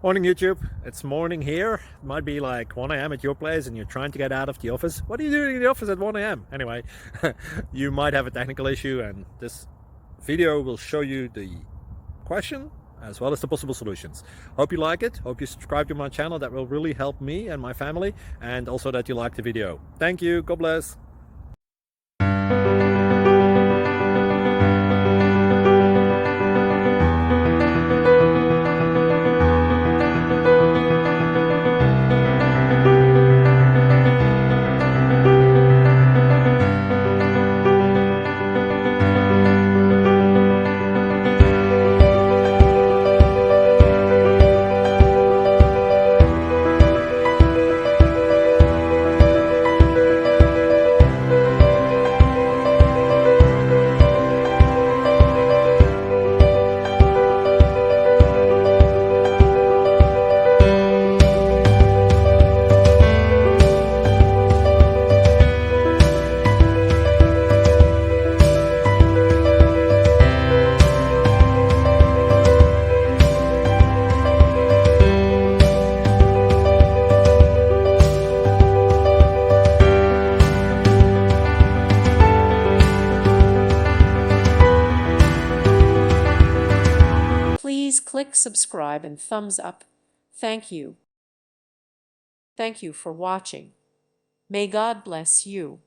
Morning YouTube, it's morning here. It might be like 1 a.m. at your place and you're trying to get out of the office. What are you doing in the office at 1 a.m? Anyway, you might have a technical issue and this video will show you the question as well as the possible solutions. Hope you like it, hope you subscribe to my channel. That will really help me and my family, and also that you like the video. Thank you, God bless. Please click subscribe and thumbs up. Thank you. Thank you for watching. May God bless you.